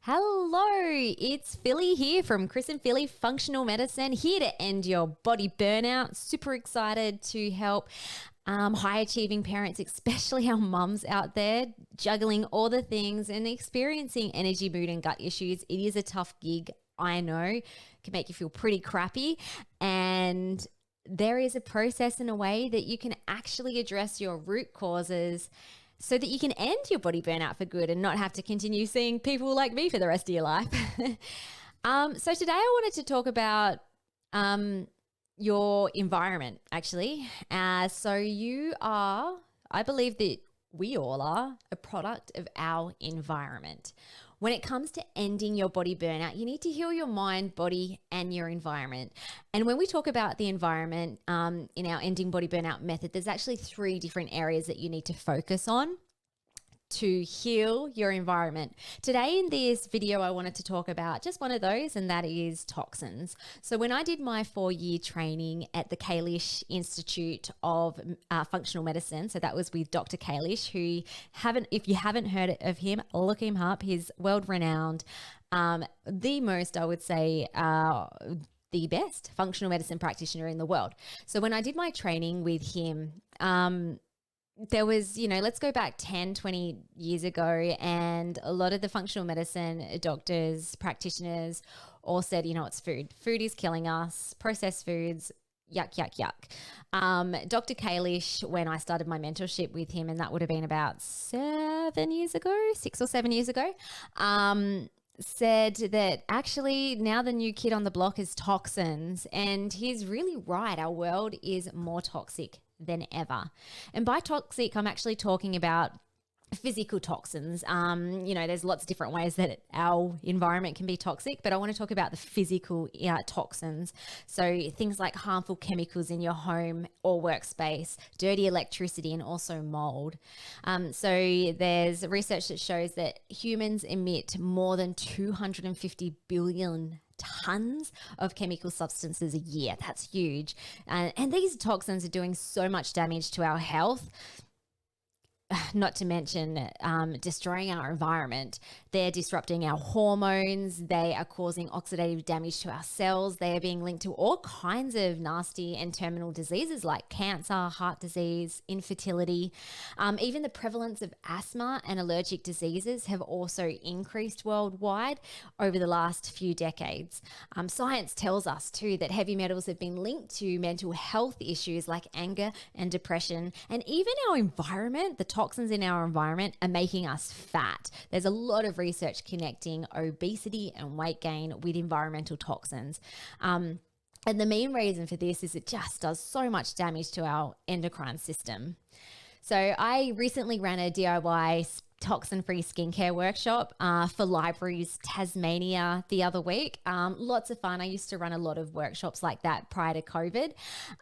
Hello, it's Philly here from Chris and Philly Functional Medicine, here to end your body burnout. Super excited to help high achieving parents, especially our mums out there, juggling all the things and experiencing energy, mood, and gut issues. It is a tough gig, I know. It can make you feel pretty crappy. And there is a process and a way that you can actually address your root causes so that you can end your body burnout for good and not have to continue seeing people like me for the rest of your life. So today I wanted to talk about your environment, actually. So you are, I believe that we all are a product of our environment. When it comes to ending your body burnout, you need to heal your mind, body, and your environment. And when we talk about the environment in our ending body burnout method, there's actually 3 different areas that you need to focus on to heal your environment. Today in this video, I wanted to talk about just one of those, and that is toxins. So when I did my 4-year training at the Kalish Institute of Functional Medicine, so that was with Dr. Kalish, who if you haven't heard of him, look him up. He's world renowned, the most, I would say, the best functional medicine practitioner in the world. So when I did my training with him, there was, let's go back 10, 20 years ago, and a lot of the functional medicine doctors, practitioners all said, it's food. Food is killing us, processed foods, yuck, yuck, yuck. Dr. Kalish, when I started my mentorship with him, and that would have been about 6 or 7 years ago, said that actually now the new kid on the block is toxins. And he's really right. Our world is more toxic than ever. And by toxic, I'm actually talking about physical toxins. There's lots of different ways that our environment can be toxic, but I want to talk about the physical toxins. So things like harmful chemicals in your home or workspace, dirty electricity, and also mold. So there's research that shows that humans emit more than 250 billion tons of chemical substances a year. That's huge. And these toxins are doing so much damage to our health, not to mention destroying our environment. They're disrupting our hormones. They are causing oxidative damage to our cells. They are being linked to all kinds of nasty and terminal diseases like cancer, heart disease, infertility. Even the prevalence of asthma and allergic diseases have also increased worldwide over the last few decades. Science tells us too that heavy metals have been linked to mental health issues like anger and depression, and even our environment, the toxins in our environment are making us fat. There's a lot of research connecting obesity and weight gain with environmental toxins. And the main reason for this is it just does so much damage to our endocrine system. So I recently ran a DIY toxin-free skincare workshop for Libraries Tasmania the other week. Lots of fun. I used to run a lot of workshops like that prior to COVID,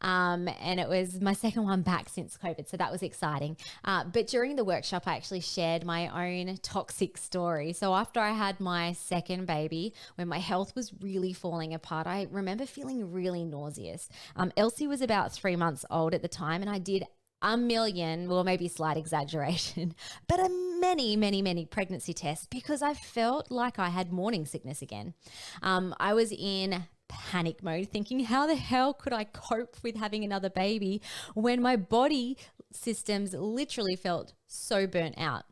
and it was my second one back since COVID, so that was exciting. But during the workshop, I actually shared my own toxic story. So after I had my second baby, when my health was really falling apart, I remember feeling really nauseous. Elsie was about 3 months old at the time, and I did a million, well, maybe slight exaggeration, but many pregnancy tests because I felt like I had morning sickness again. I was in panic mode thinking, how the hell could I cope with having another baby when my body systems literally felt so burnt out?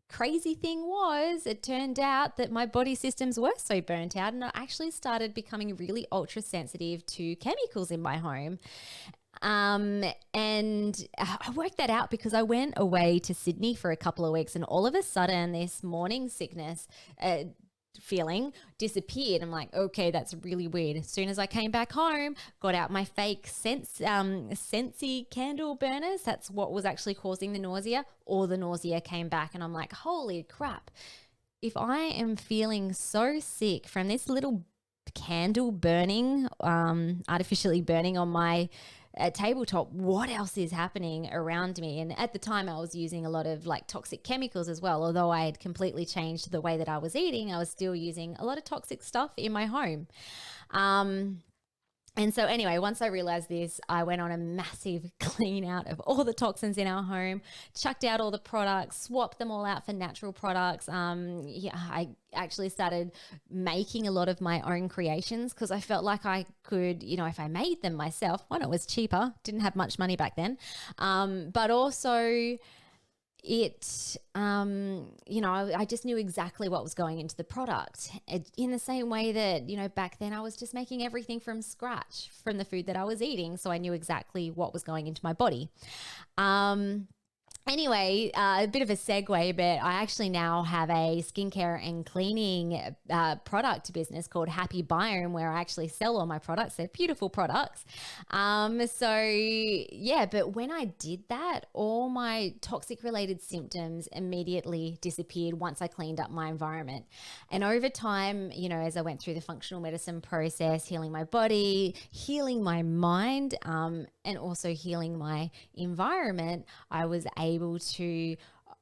Crazy thing was, it turned out that my body systems were so burnt out, and I actually started becoming really ultra sensitive to chemicals in my home. And I worked that out because I went away to Sydney for a couple of weeks, and all of a sudden this morning sickness feeling disappeared. I'm like, okay, that's really weird. As soon as I came back home, got out my fake Scentsy candle burners. That's what was actually causing the nausea. All the nausea came back, and I'm like, holy crap. If I am feeling so sick from this little candle burning, artificially burning on my tabletop, what else is happening around me? And at the time I was using a lot of like toxic chemicals as well. Although I had completely changed the way that I was eating, I was still using a lot of toxic stuff in my home. And so anyway, once I realized this, I went on a massive clean out of all the toxins in our home, chucked out all the products, swapped them all out for natural products. Yeah, I actually started making a lot of my own creations because I felt like I could, if I made them myself, one, it was cheaper, didn't have much money back then, but also I just knew exactly what was going into the product, in the same way that, back then I was just making everything from scratch from the food that I was eating. So I knew exactly what was going into my body. Anyway, a bit of a segue, but I actually now have a skincare and cleaning product business called Happy Biome, where I actually sell all my products. They're beautiful products. But when I did that, all my toxic related symptoms immediately disappeared once I cleaned up my environment. And over time, as I went through the functional medicine process, healing my body, healing my mind, and also healing my environment, I was able to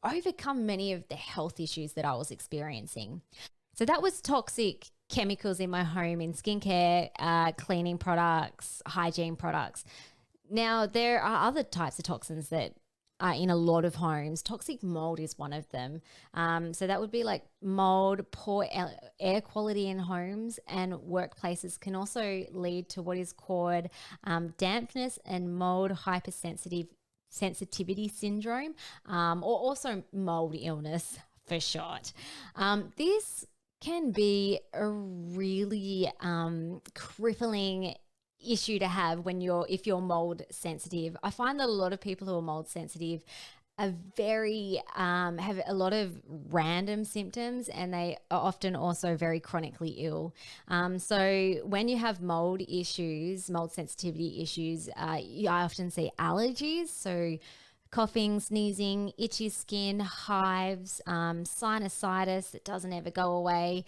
overcome many of the health issues that I was experiencing. So that was toxic chemicals in my home, in skincare, cleaning products, hygiene products. Now, there are other types of toxins that are in a lot of homes. Toxic mold is one of them. So that would be like mold, poor air quality in homes and workplaces can also lead to what is called dampness and mold sensitivity syndrome, or also mold illness for short. This can be a really crippling issue to have if you're mold sensitive. I find that a lot of people who are mold sensitive are have a lot of random symptoms, and they are often also very chronically ill. So when you have mold issues, mold sensitivity issues, I often see allergies. So coughing, sneezing, itchy skin, hives, sinusitis that doesn't ever go away.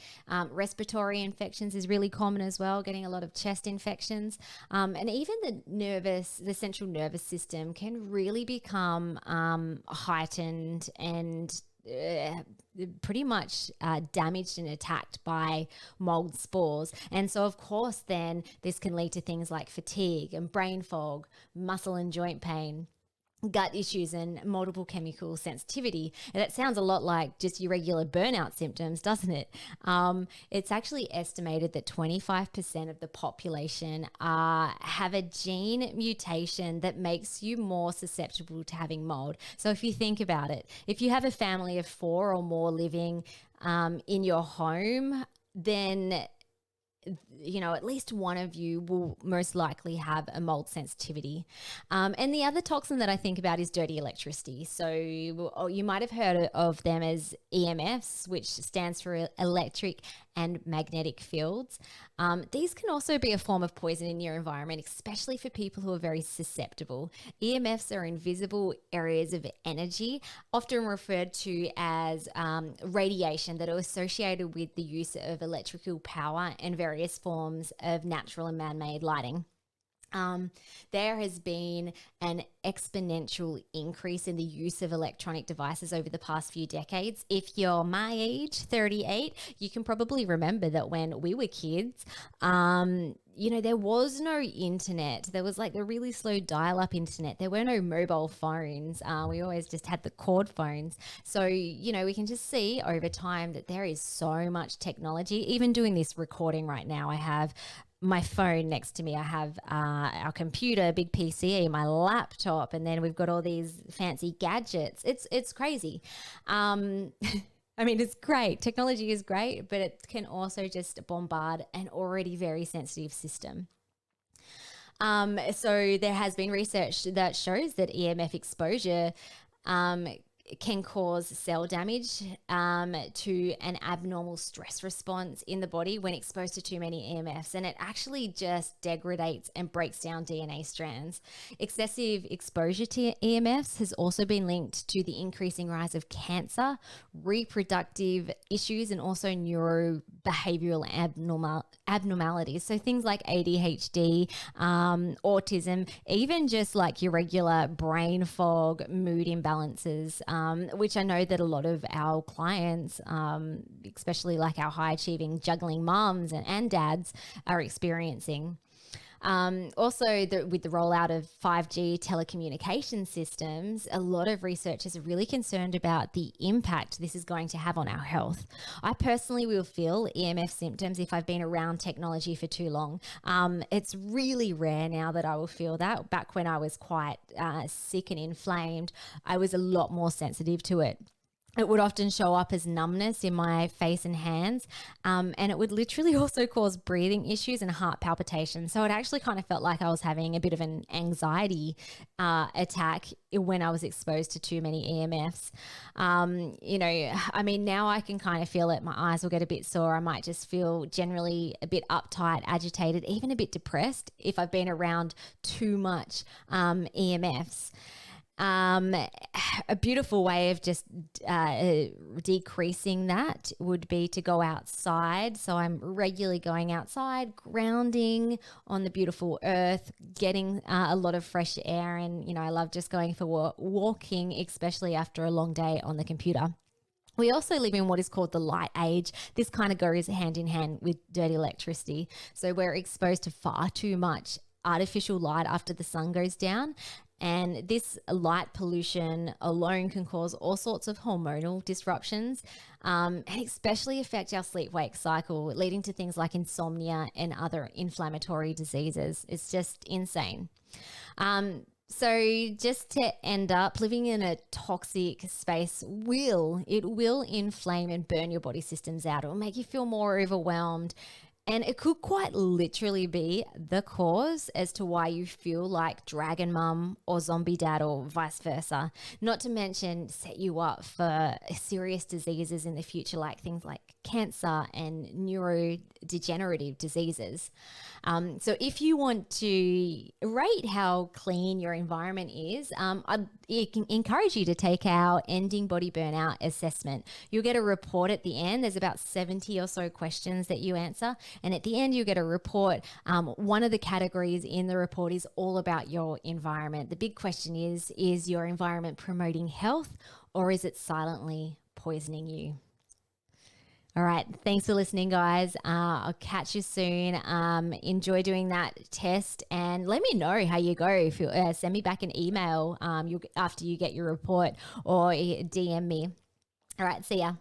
Respiratory infections is really common as well, getting a lot of chest infections. And even the central nervous system can really become heightened and pretty much damaged and attacked by mold spores. And so, of course, then this can lead to things like fatigue and brain fog, muscle and joint pain, gut issues, and multiple chemical sensitivity. And that sounds a lot like just your regular burnout symptoms, doesn't it? It's actually estimated that 25% of the population have a gene mutation that makes you more susceptible to having mold. So if you think about it, if you have a family of 4 or more living in your home, then at least one of you will most likely have a mold sensitivity. And the other toxin that I think about is dirty electricity. So you might have heard of them as EMFs, which stands for electric and magnetic fields. These can also be a form of poison in your environment, especially for people who are very susceptible. EMFs are invisible areas of energy, often referred to as radiation, that are associated with the use of electrical power and various forms of natural and man-made lighting. There has been an exponential increase in the use of electronic devices over the past few decades. If you're my age, 38, you can probably remember that when we were kids, there was no internet. There was like the really slow dial-up internet. There were no mobile phones. We always just had the cord phones. So, we can just see over time that there is so much technology. Even doing this recording right now, I have my phone next to me. I have our computer, big PC, my laptop, and then we've got all these fancy gadgets. It's crazy. It's great. Technology is great, but it can also just bombard an already very sensitive system. So there has been research that shows that EMF exposure can cause cell damage to an abnormal stress response in the body when exposed to too many EMFs, and it actually just degrades and breaks down DNA strands. Excessive exposure to EMFs has also been linked to the increasing rise of cancer, reproductive issues, and also neurobehavioral abnormalities. So things like ADHD, autism, even just like your regular brain fog, mood imbalances, which I know that a lot of our clients, especially like our high achieving juggling moms and dads, are experiencing. Also, with the rollout of 5G telecommunication systems, a lot of researchers are really concerned about the impact this is going to have on our health. I personally will feel EMF symptoms if I've been around technology for too long. It's really rare now that I will feel that. Back when I was quite sick and inflamed, I was a lot more sensitive to it. It would often show up as numbness in my face and hands, and it would literally also cause breathing issues and heart palpitations. So it actually kind of felt like I was having a bit of an anxiety attack when I was exposed to too many EMFs. Now I can kind of feel it. My eyes will get a bit sore. I might just feel generally a bit uptight, agitated, even a bit depressed if I've been around too much EMFs. A beautiful way of just decreasing that would be to go outside. So I'm regularly going outside, grounding on the beautiful earth, getting a lot of fresh air. And, I love just going for walking, especially after a long day on the computer. We also live in what is called the light age. This kind of goes hand in hand with dirty electricity. So we're exposed to far too much artificial light after the sun goes down. And this light pollution alone can cause all sorts of hormonal disruptions and especially affect our sleep-wake cycle, leading to things like insomnia and other inflammatory diseases. It's just insane. So just to end up, living in a toxic space will inflame and burn your body systems out. It will make you feel more overwhelmed. And it could quite literally be the cause as to why you feel like dragon mum or zombie dad or vice versa. Not to mention set you up for serious diseases in the future, like things like cancer and neurodegenerative diseases. So if you want to rate how clean your environment is, I'd encourage you to take our Ending Body Burnout assessment. You'll get a report at the end. There's about 70 or so questions that you answer. And at the end, you get a report. One of the categories in the report is all about your environment. The big question is your environment promoting health or is it silently poisoning you? All right. Thanks for listening, guys. I'll catch you soon. Enjoy doing that test and let me know how you go. If you send me back an email after you get your report or DM me. All right. See ya.